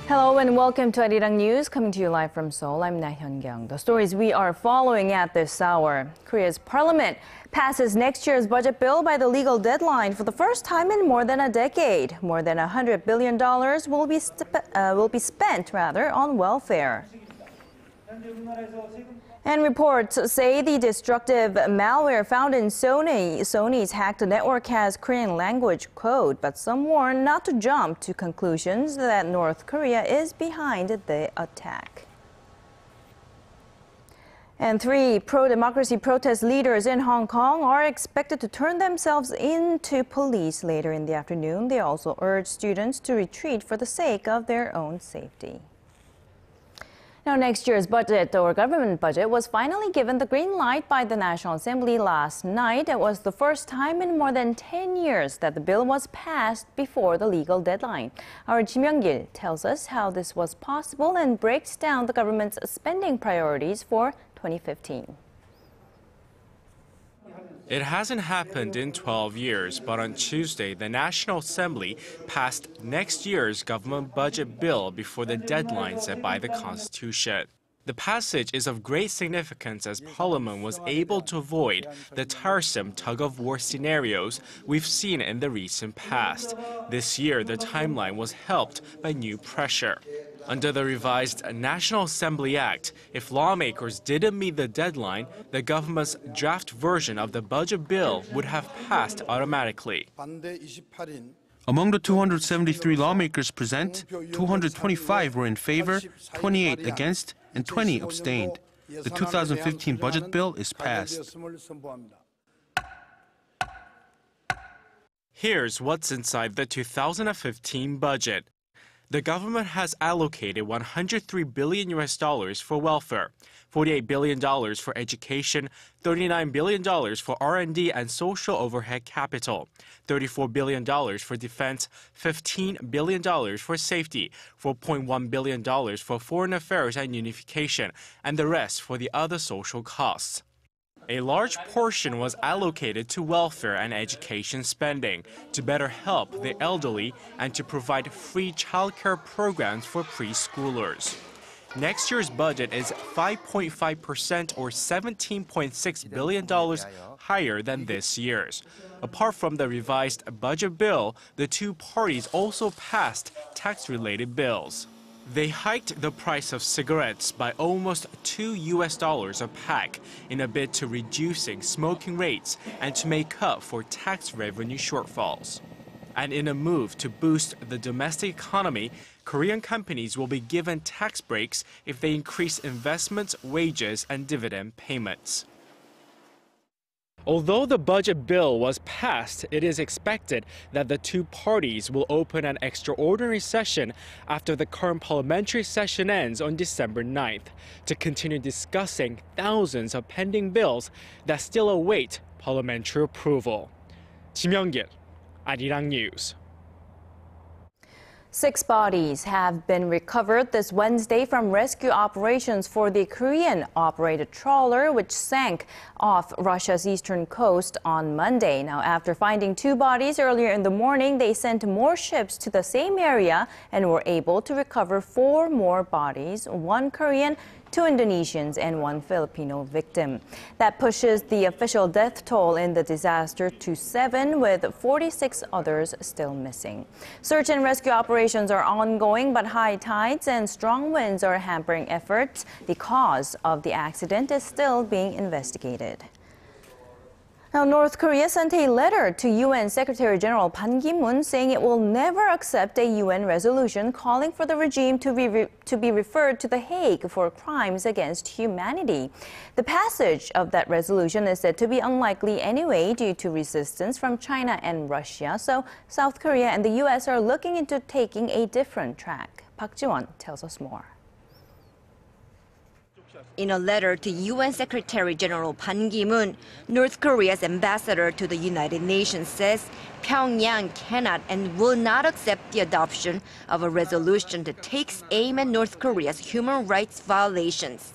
Hello and welcome to ARIRANG News, coming to you live from Seoul. I'm Laah Hyun-kyung. The stories we are following at this hour. Korea's parliament passes next year's budget bill by the legal deadline for the first time in more than a decade. More than $100 billion will be spent on welfare. And reports say the destructive malware found in Sony's hacked network has Korean language code, but some warn not to jump to conclusions that North Korea is behind the attack. And 3 pro-democracy protest leaders in Hong Kong are expected to turn themselves into police later in the afternoon. They also urge students to retreat for the sake of their own safety. Now, next year's budget, or government budget, was finally given the green light by the National Assembly last night. It was the first time in more than 10 years that the bill was passed before the legal deadline. Our Kim Young-gil tells us how this was possible and breaks down the government's spending priorities for 2015. It hasn't happened in 12 years, but on Tuesday, the National Assembly passed next year's government budget bill before the deadline set by the Constitution. The passage is of great significance as Parliament was able to avoid the tiresome tug-of-war scenarios we've seen in the recent past. This year, the timeline was helped by new pressure. Under the revised National Assembly Act, if lawmakers didn't meet the deadline, the government's draft version of the budget bill would have passed automatically. Among the 273 lawmakers present, 225 were in favor, 28 against, and 20 abstained. The 2015 budget bill is passed. Here's what's inside the 2015 budget. The government has allocated $103 billion for welfare, $48 billion for education, $39 billion for R&D and social overhead capital, $34 billion for defense, $15 billion for safety, $4.1 billion for foreign affairs and unification, and the rest for the other social costs. A large portion was allocated to welfare and education spending to better help the elderly and to provide free childcare programs for preschoolers. Next year's budget is 5.5% or $17.6 billion higher than this year's. Apart from the revised budget bill, the two parties also passed tax-related bills. They hiked the price of cigarettes by almost $2 a pack in a bid to reducing smoking rates and to make up for tax revenue shortfalls. And in a move to boost the domestic economy, Korean companies will be given tax breaks if they increase investments, wages, and dividend payments. Although the budget bill was passed, it is expected that the two parties will open an extraordinary session after the current parliamentary session ends on December 9th to continue discussing thousands of pending bills that still await parliamentary approval. Kim Young-gil, ARIRANG News. 6 bodies have been recovered this Wednesday from rescue operations for the Korean-operated trawler, which sank off Russia's eastern coast on Monday. Now, after finding 2 bodies earlier in the morning, they sent more ships to the same area and were able to recover 4 more bodies, 1 Korean, 2 Indonesians, and 1 Filipino victim. That pushes the official death toll in the disaster to 7, with 46 others still missing. Search and rescue operations are ongoing, but high tides and strong winds are hampering efforts. The cause of the accident is still being investigated. Now, North Korea sent a letter to UN Secretary General Ban Ki-moon saying it will never accept a UN resolution calling for the regime to be referred to The Hague for crimes against humanity. The passage of that resolution is said to be unlikely anyway due to resistance from China and Russia, so South Korea and the US are looking into taking a different track. Park Ji-won tells us more. In a letter to UN Secretary General Ban Ki-moon, North Korea's ambassador to the United Nations says Pyongyang cannot and will not accept the adoption of a resolution that takes aim at North Korea's human rights violations.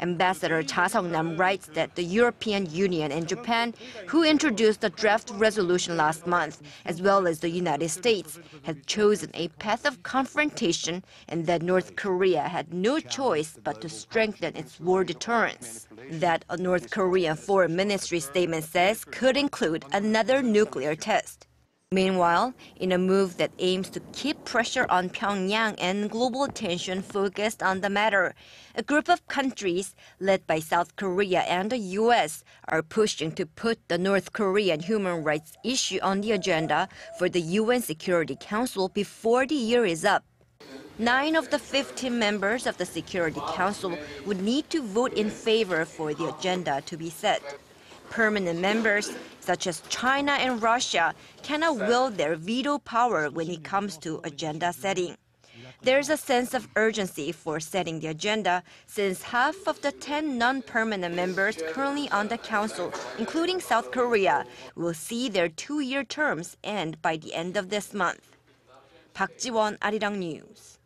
Ambassador Cha Sung-nam writes that the European Union and Japan, who introduced the draft resolution last month, as well as the United States, had chosen a path of confrontation and that North Korea had no choice but to strengthen its war deterrence. That, a North Korean Foreign Ministry statement says, could include another nuclear test. Meanwhile, in a move that aims to keep pressure on Pyongyang and global attention focused on the matter, a group of countries led by South Korea and the U.S. are pushing to put the North Korean human rights issue on the agenda for the UN Security Council before the year is up. 9 of the 15 members of the Security Council would need to vote in favor for the agenda to be set. Permanent members, such as China and Russia, cannot wield their veto power when it comes to agenda setting. There's a sense of urgency for setting the agenda, since half of the 10 non-permanent members currently on the council, including South Korea, will see their 2-year terms end by the end of this month. Park Ji-won, ARIRANG News.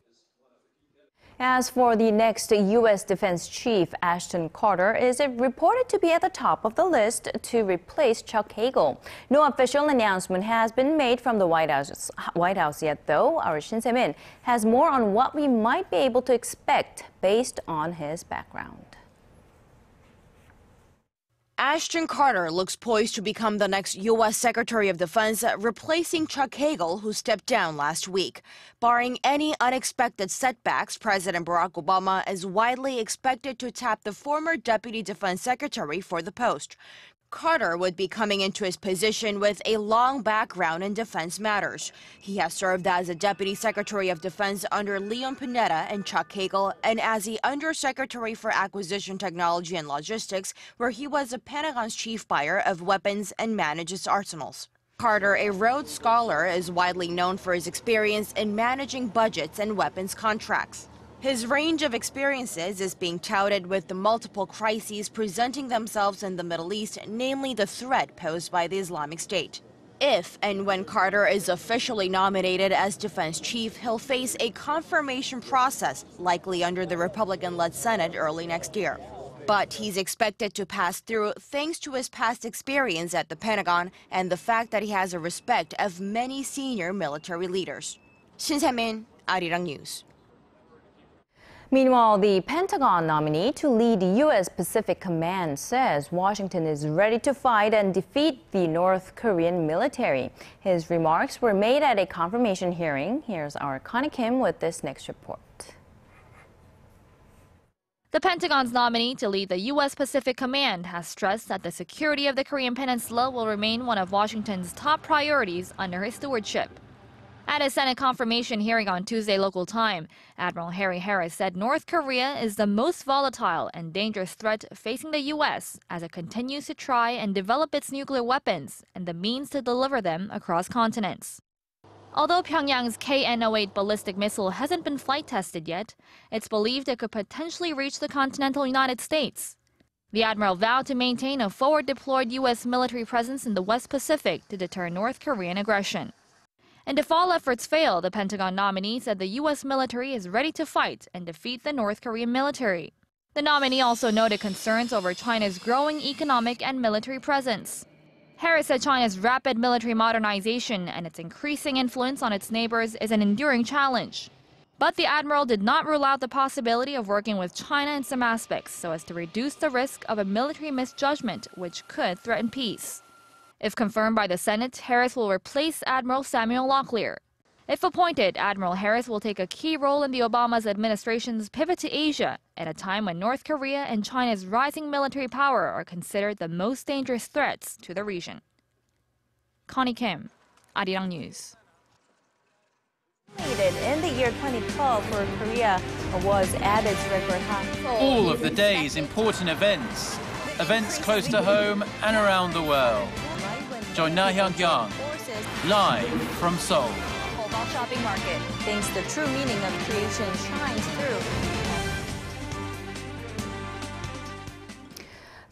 As for the next U.S. Defense Chief, Ashton Carter is reported to be at the top of the list to replace Chuck Hagel. No official announcement has been made from the White House yet, though. Our Shin Se-min has more on what we might be able to expect based on his background. Ashton Carter looks poised to become the next U.S. Secretary of Defense, replacing Chuck Hagel, who stepped down last week. Barring any unexpected setbacks, President Barack Obama is widely expected to tap the former Deputy Defense Secretary for the post. Carter would be coming into his position with a long background in defense matters. He has served as a Deputy Secretary of Defense under Leon Panetta and Chuck Hagel, and as the Undersecretary for Acquisition Technology and Logistics, where he was the Pentagon's chief buyer of weapons and managed its arsenals. Carter, a Rhodes Scholar, is widely known for his experience in managing budgets and weapons contracts. His range of experiences is being touted with the multiple crises presenting themselves in the Middle East, namely the threat posed by the Islamic State. If and when Carter is officially nominated as defense chief, he'll face a confirmation process, likely under the Republican-led Senate early next year. But he's expected to pass through thanks to his past experience at the Pentagon and the fact that he has the respect of many senior military leaders. Shin Se-min, ARIRANG News. Meanwhile, the Pentagon nominee to lead the U.S. Pacific Command says Washington is ready to fight and defeat the North Korean military. His remarks were made at a confirmation hearing. Here's our Connie Kim with this next report. The Pentagon's nominee to lead the U.S. Pacific Command has stressed that the security of the Korean Peninsula will remain one of Washington's top priorities under his stewardship. At a Senate confirmation hearing on Tuesday local time, Admiral Harry Harris said North Korea is the most volatile and dangerous threat facing the U.S. as it continues to try and develop its nuclear weapons and the means to deliver them across continents. Although Pyongyang's KN-08 ballistic missile hasn't been flight tested yet, it's believed it could potentially reach the continental United States. The admiral vowed to maintain a forward-deployed U.S. military presence in the West Pacific to deter North Korean aggression. And if all efforts fail, the Pentagon nominee said the U.S. military is ready to fight and defeat the North Korean military. The nominee also noted concerns over China's growing economic and military presence. Harris said China's rapid military modernization and its increasing influence on its neighbors is an enduring challenge. But the admiral did not rule out the possibility of working with China in some aspects so as to reduce the risk of a military misjudgment which could threaten peace. If confirmed by the Senate, Harris will replace Admiral Samuel Locklear. If appointed, Admiral Harris will take a key role in the Obama administration's pivot to Asia at a time when North Korea and China's rising military power are considered the most dangerous threats to the region. Connie Kim, ARIRANG News. In the year 2012 for Korea was at its record high. All of the day's important events close to home and around the world. Join Laah Hyun-kyung live from Seoul. Shopping market thinks the true meaning of creation shines through.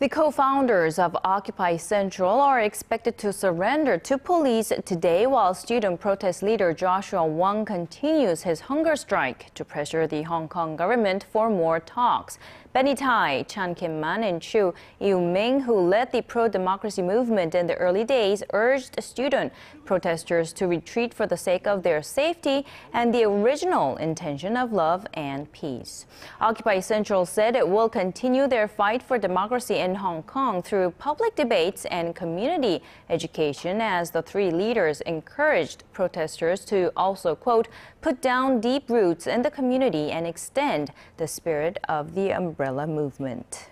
The co-founders of Occupy Central are expected to surrender to police today while student protest leader Joshua Wong continues his hunger strike to pressure the Hong Kong government for more talks. Benny Tai, Chan Kim-man, and Chu Yu-ming, who led the pro-democracy movement in the early days, urged student protesters to retreat for the sake of their safety and the original intention of love and peace. Occupy Central said it will continue their fight for democracy in Hong Kong through public debates and community education, as the three leaders encouraged protesters to also, quote, put down deep roots in the community and extend the spirit of the umbrella movement.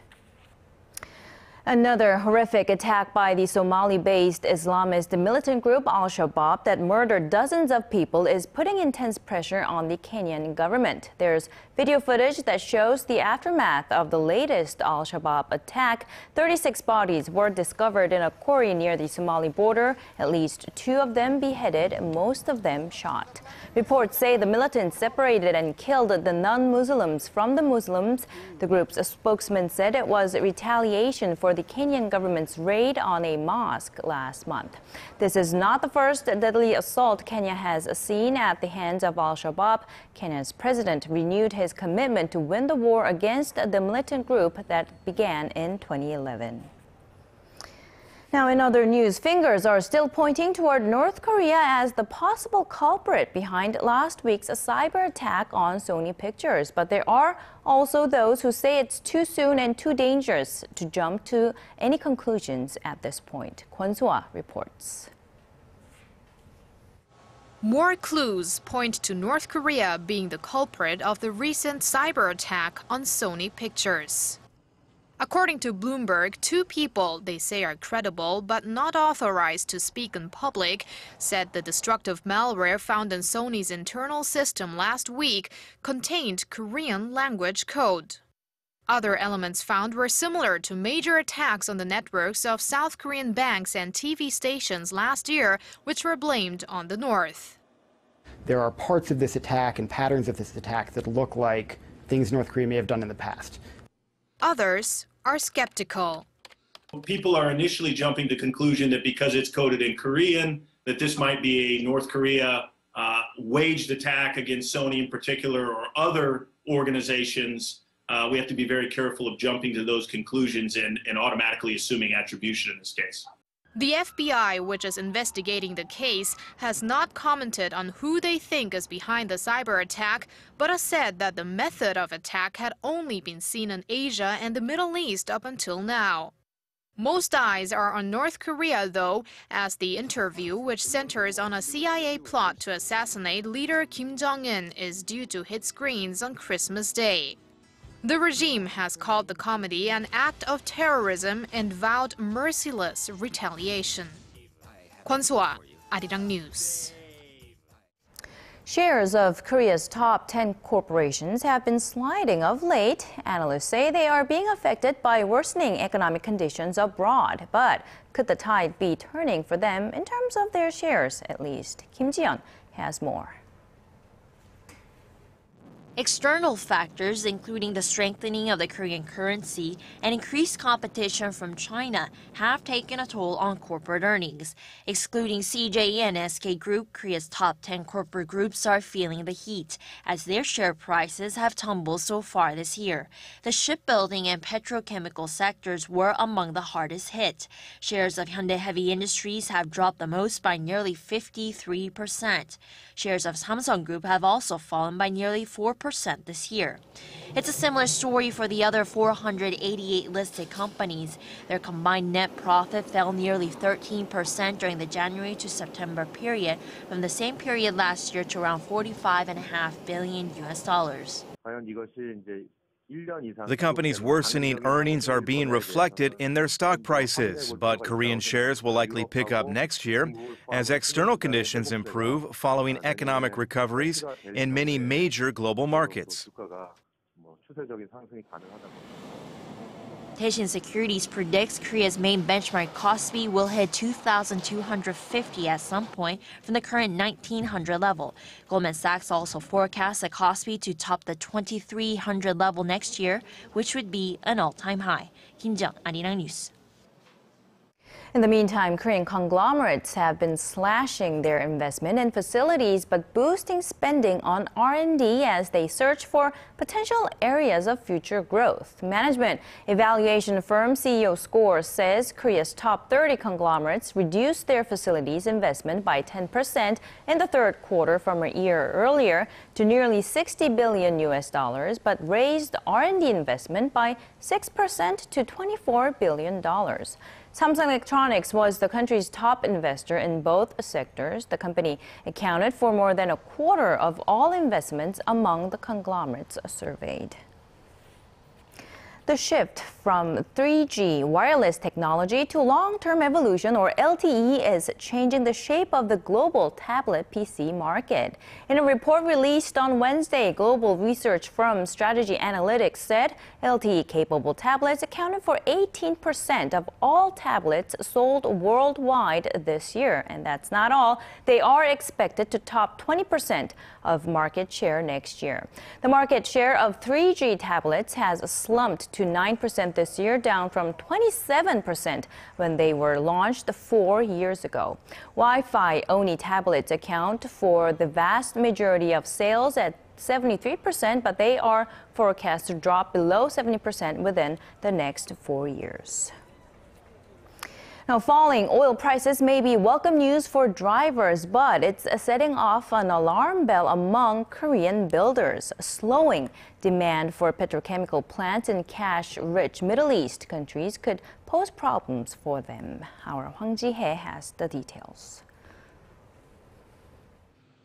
Another horrific attack by the Somali-based Islamist militant group Al-Shabaab that murdered dozens of people is putting intense pressure on the Kenyan government. There's video footage that shows the aftermath of the latest Al-Shabaab attack. 36 bodies were discovered in a quarry near the Somali border, at least 2 of them beheaded, most of them shot. Reports say the militants separated and killed the non-Muslims from the Muslims. The group's spokesman said it was retaliation for the Kenyan government's raid on a mosque last month. This is not the first deadly assault Kenya has seen at the hands of Al-Shabaab. Kenya's president renewed his commitment to win the war against the militant group that began in 2011. Now, in other news, fingers are still pointing toward North Korea as the possible culprit behind last week's cyber attack on Sony Pictures. But there are also those who say it's too soon and too dangerous to jump to any conclusions at this point. Kwon So-ah reports. More clues point to North Korea being the culprit of the recent cyber attack on Sony Pictures. According to Bloomberg, 2 people they say are credible but not authorized to speak in public said the destructive malware found in Sony's internal system last week contained Korean language code. Other elements found were similar to major attacks on the networks of South Korean banks and TV stations last year, which were blamed on the North. There are parts of this attack and patterns of this attack that look like things North Korea may have done in the past. Others are skeptical. People are initially jumping to the conclusion that because it's coded in Korean, that this might be a North Korea waged attack against Sony in particular or other organizations. We have to be very careful of jumping to those conclusions and automatically assuming attribution in this case. The FBI, which is investigating the case, has not commented on who they think is behind the cyber attack, but has said that the method of attack had only been seen in Asia and the Middle East up until now. Most eyes are on North Korea, though, as the interview, which centers on a CIA plot to assassinate leader Kim Jong-un, is due to hit screens on Christmas Day. The regime has called the comedy an act of terrorism and vowed merciless retaliation. Kwon So-ah, ARIRANG News. Shares of Korea's top 10 corporations have been sliding of late. Analysts say they are being affected by worsening economic conditions abroad. But could the tide be turning for them in terms of their shares, at least? Kim Ji-yeon has more. External factors, including the strengthening of the Korean currency and increased competition from China, have taken a toll on corporate earnings. Excluding CJ and SK Group, Korea's top 10 corporate groups are feeling the heat, as their share prices have tumbled so far this year. The shipbuilding and petrochemical sectors were among the hardest hit. Shares of Hyundai Heavy Industries have dropped the most by nearly 53%. Shares of Samsung Group have also fallen by nearly 4% this year. It's a similar story for the other 488 listed companies. Their combined net profit fell nearly 13% during the January to September period from the same period last year to around $45.5 billion. The company's worsening earnings are being reflected in their stock prices, but Korean shares will likely pick up next year as external conditions improve following economic recoveries in many major global markets. Daishin Securities predicts Korea's main benchmark Kospi will hit 2,250 at some point from the current 1,900 level. Goldman Sachs also forecasts the Kospi to top the 2,300 level next year, which would be an all-time high. 김지영, 아리랑 뉴스. In the meantime, Korean conglomerates have been slashing their investment in facilities but boosting spending on R&D as they search for potential areas of future growth. Management evaluation firm CEO Score says Korea's top 30 conglomerates reduced their facilities investment by 10% in the third quarter from a year earlier to nearly $60 billion, but raised R&D investment by 6% to $24 billion. Samsung Electronics was the country's top investor in both sectors. The company accounted for more than a quarter of all investments among the conglomerates surveyed. The shift from 3G wireless technology to long-term evolution, or LTE, is changing the shape of the global tablet PC market. In a report released on Wednesday, global research firm Strategy Analytics said LTE-capable tablets accounted for 18% of all tablets sold worldwide this year. And that's not all. They are expected to top 20% of market share next year. The market share of 3G tablets has slumped to 9% this year, down from 27% when they were launched 4 years ago. Wi-Fi-only tablets account for the vast majority of sales at 73%, but they are forecast to drop below 70% within the next 4 years. Now, falling oil prices may be welcome news for drivers, but it's setting off an alarm bell among Korean builders. Slowing demand for petrochemical plants in cash-rich Middle East countries could pose problems for them. Our Hwang Ji-hye has the details.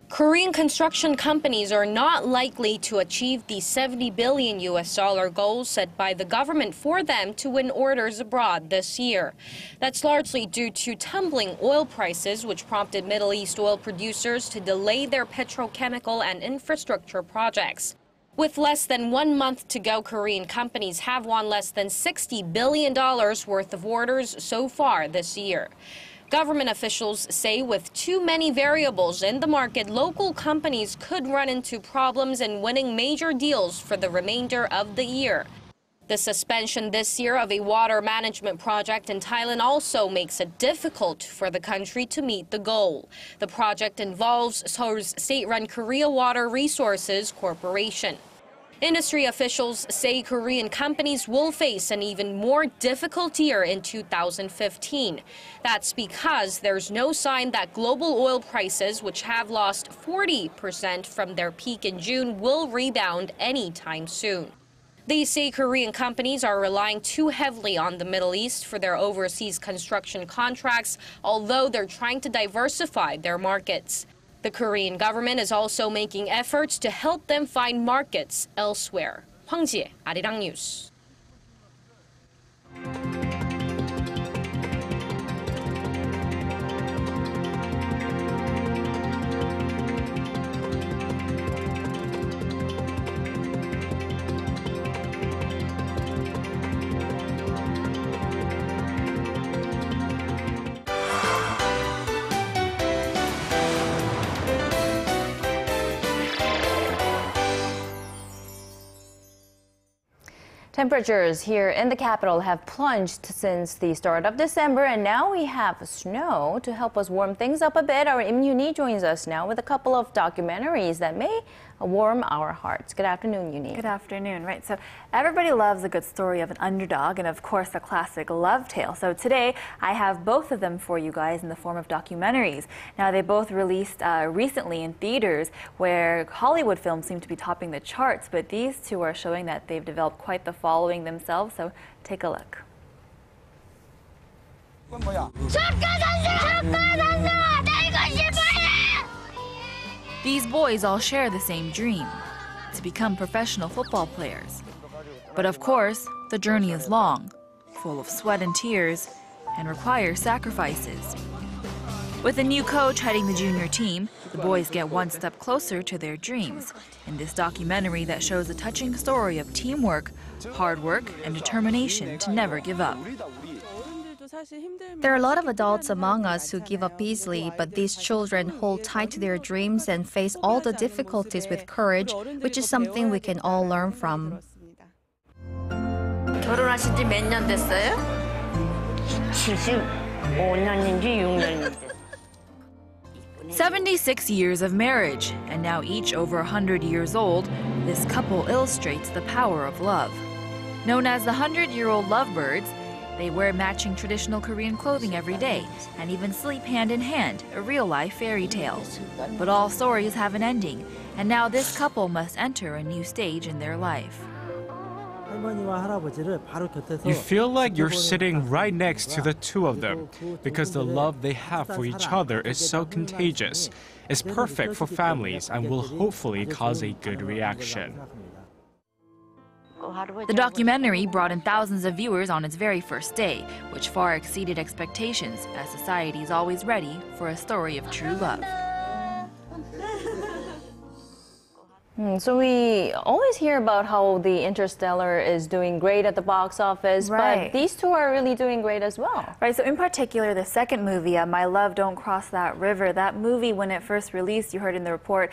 Korean construction companies are not likely to achieve the $70 billion goal set by the government for them to win orders abroad this year. That's largely due to tumbling oil prices, which prompted Middle East oil producers to delay their petrochemical and infrastructure projects. With less than 1 month to go, Korean companies have won less than $60 billion worth of orders so far this year. Government officials say with too many variables in the market, local companies could run into problems in winning major deals for the remainder of the year. The suspension this year of a water management project in Thailand also makes it difficult for the country to meet the goal. The project involves Seoul's state-run Korea Water Resources Corporation. Industry officials say Korean companies will face an even more difficult year in 2015. That's because there's no sign that global oil prices, which have lost 40% from their peak in June, will rebound anytime soon. They say Korean companies are relying too heavily on the Middle East for their overseas construction contracts, although they're trying to diversify their markets. The Korean government is also making efforts to help them find markets elsewhere. Hwang Ji-hye, ARIRANG News. Temperatures here in the capital have plunged since the start of December, and now we have snow. To help us warm things up a bit, our Im Yoon-hee joins us now with a couple of documentaries that may warm our hearts. Good afternoon, Yoon-hee. Good afternoon. Right, so everybody loves a good story of an underdog and, of course, a classic love tale. So today, I have both of them for you guys in the form of documentaries. Now, they both released recently in theaters, where Hollywood films seem to be topping the charts, but these two are showing that they've developed quite the following themselves, so take a look. These boys all share the same dream, to become professional football players. But of course, the journey is long, full of sweat and tears, and requires sacrifices. With a new coach heading the junior team, the boys get one step closer to their dreams in this documentary that shows a touching story of teamwork, hard work, and determination to never give up. There are a lot of adults among us who give up easily, but these children hold tight to their dreams and face all the difficulties with courage, which is something we can all learn from. 결혼하신 지 몇 년 됐어요? 75년인지 6년인지. 76 years of marriage, and now each over 100 years old, this couple illustrates the power of love. Known as the 100-year-old lovebirds, they wear matching traditional Korean clothing every day and even sleep hand in hand, a real-life fairy tale. But all stories have an ending, and now this couple must enter a new stage in their life. You feel like you're sitting right next to the two of them because the love they have for each other is so contagious. It's perfect for families and will hopefully cause a good reaction. The documentary brought in thousands of viewers on its very first day, which far exceeded expectations, as society is always ready for a story of true love. So we always hear about how the Interstellar is doing great at the box office, Right. but these two are really doing great as well. Right, so in particular, the second movie, My Love, Don't Cross That River, that movie, when it first released, you heard in the report,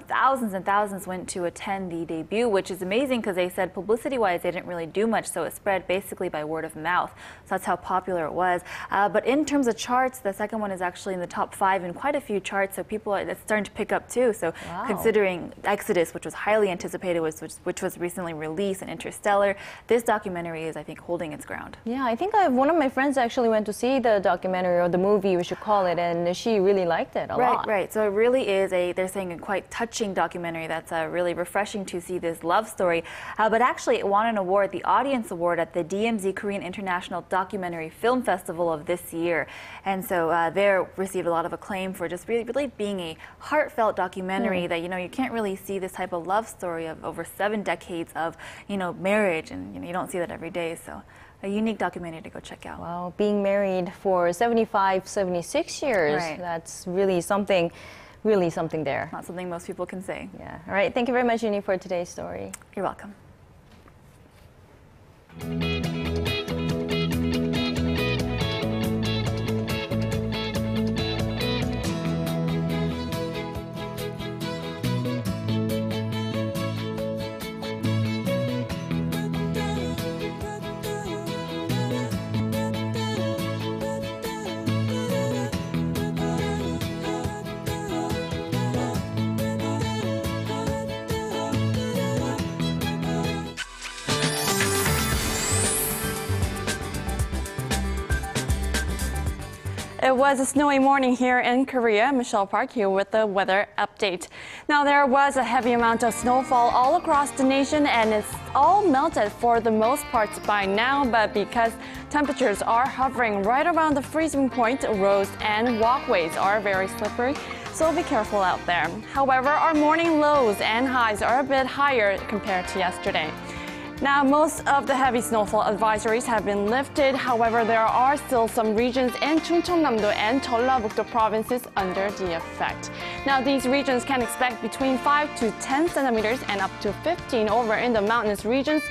thousands and thousands went to attend the debut, which is amazing because they said publicity-wise, they didn't really do much, so it spread basically by word of mouth. So that's how popular it was. But in terms of charts, the second one is actually in the top 5 in quite a few charts, so it's starting to pick up too. So considering Exodus, which was highly anticipated, which was recently released, and Interstellar, this documentary is, I think, holding its ground. Yeah, I think one of my friends actually went to see the documentary, or the movie, we should call it, and she really liked it a lot. Right. So it really is they're saying a quite touching documentary that's really refreshing to see this love story. But actually, it won an award, the Audience Award, at the DMZ Korean International Documentary Film Festival of this year. And so they received a lot of acclaim for just really being a heartfelt documentary that, you can't really see this type of love story of over 7 decades of, marriage, and you don't see that every day. So a unique documentary to go check out. Wow, being married for 75, 76 years, that's really something there. Not something most people can say. Yeah. All right, thank you very much, Uni, for today's story. You're welcome. It was a snowy morning here in Korea. Michelle Park here with the weather update. Now, there was a heavy amount of snowfall all across the nation, and it's all melted for the most part by now, but because temperatures are hovering right around the freezing point, roads and walkways are very slippery, so be careful out there. However, our morning lows and highs are a bit higher compared to yesterday. Now, most of the heavy snowfall advisories have been lifted. However, there are still some regions in Chungcheongnam-do and Jeollabuk-do provinces under the effect. Now, these regions can expect between 5 to 10 centimeters and up to 15 over in the mountainous regions,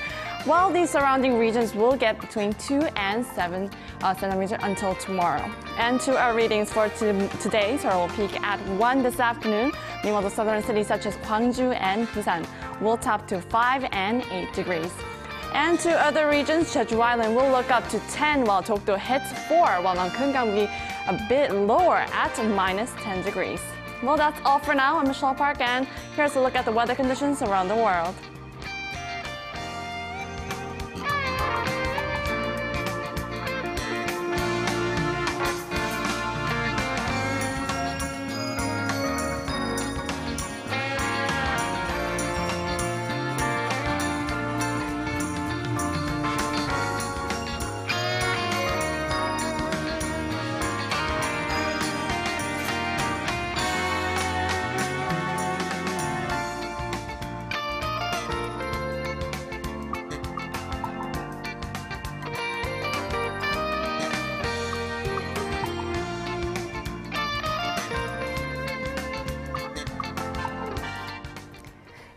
while the surrounding regions will get between 2 and 7 centimeters until tomorrow. And to our readings for today, Seoul will peak at 1 this afternoon. Meanwhile, the southern cities such as Gwangju and Busan will top to 5 and 8 degrees. And to other regions, Jeju Island will look up to 10, while Dokdo hits 4, while Nangkang will be a bit lower at -10 degrees. Well, that's all for now. I'm Michelle Park, and here's a look at the weather conditions around the world.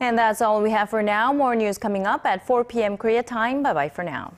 And that's all we have for now. More news coming up at 4 p.m. Korea time. Bye-bye for now.